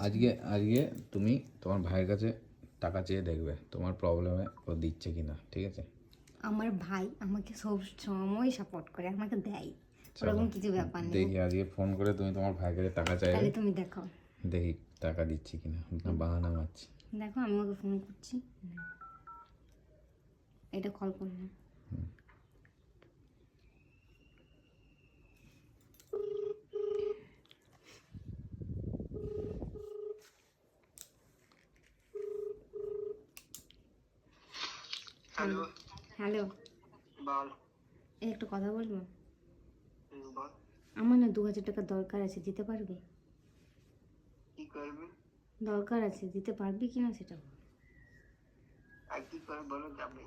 আজকে আজকে তুমি তোমার ভাইয়ের কাছে টাকা চেয়ে দেখবে তোমার প্রবলেমে ও দিচ্ছে কিনা, ঠিক আছে? আমার ভাই আমাকে সব সময় সাপোর্ট করে, আমাকে দেয়, চলো ওরকম কিছু ব্যাপার নেই। দেখি আজকে ফোন করে তুমি তোমার ভাইয়ের কাছে টাকা চাইবে, তাহলে তুমি দেখো, দেখি টাকা দিচ্ছি কিনা না বাহানা মারছি। দেখো আমি ওকে ফোন করছি, এটা কল করলাম। হ্যালো হ্যালো, বল। এই একটু কথা বলবো? বল আমার না 2000 টাকা দরকার আছে, দিতে পারবে? কি করবি? দরকার আছে, দিতে পারবি কি না সেটা বল। আর কি করে বলো, যাবে?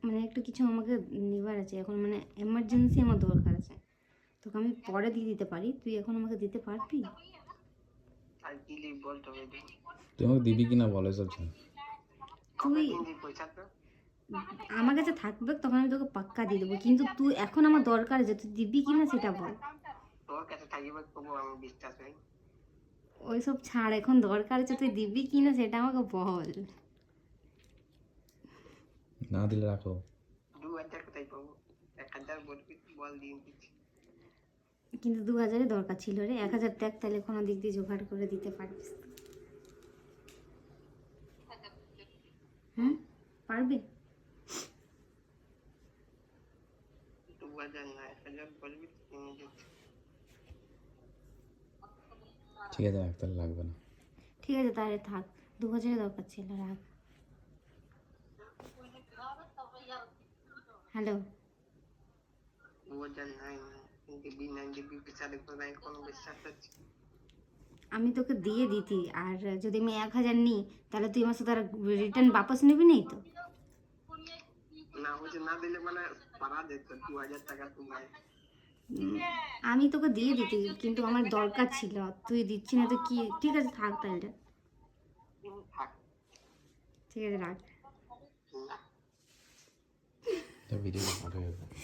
মানে একটু কিছু আমাকে নেবার আছে এখন, মানে এমার্জেন্সি আমার দরকার আছে, তোকে আমি পরে দিয়ে দিতে পারি, তুই এখন আমাকে দিতে পারবি? আর কি লিখ বল, তবে দিবি। তুই আমাকে দিবি কিনা বলো সব ছেড়ে। কবে তুই দিন দিবি পয়সা তো? আমার কাছে থাকবে তখন আমি তোকে পাক্কা দিয়ে দেবো, কিন্তু তুই এখন আমার দরকার আছে, তুই দিবি কি না সেটা বল। তোর কাছে থাকিবে কবো আমি বিশ্বাস নেই। ওইসব ছাড়, এখন দরকার আছে, তুই দিবি কি না সেটা আমাকে বল। না দিলে রাখো। 2000 কোথায় পাবো? 1000 বলবি, বল দিয়ে দিচ্ছি। কিন্তু 2000 দরকার ছিল রে, 1000 দেখ তাহলে কোনো দিক দিয়ে জোগাড় করে দিতে পারবিস তো। হুম, পারবি? 2000 না 1000 বলবি, নিয়ে দিচ্ছি। ঠিক আছে রাখ, তাহলে লাগবে না। ঠিক আছে তাহলে থাক, 2000 দরকার ছিল, রাখ। হ্যালো, 2000 নাই না, দিবি না দিবি বিচার করে নাই কোনো বিশ্বাস আছে? আমি তোকে দিয়ে দিতি, আর যদি আমি 1000 নিই তাহলে তুই আমার সাথে রিটার্ন বাপস নিবি নেই তো? না হচ্ছে না দিলে মানে পারা যেত 2000 টাকা তোমার। আমি তোকে দিয়ে দিতি, কিন্তু আমার দরকার ছিল, তুই দিচ্ছি না তো কি, ঠিক আছে থাক তাহলে, থাক। ঠিক আছে রাখ। না ভিডিও পাঠাবে।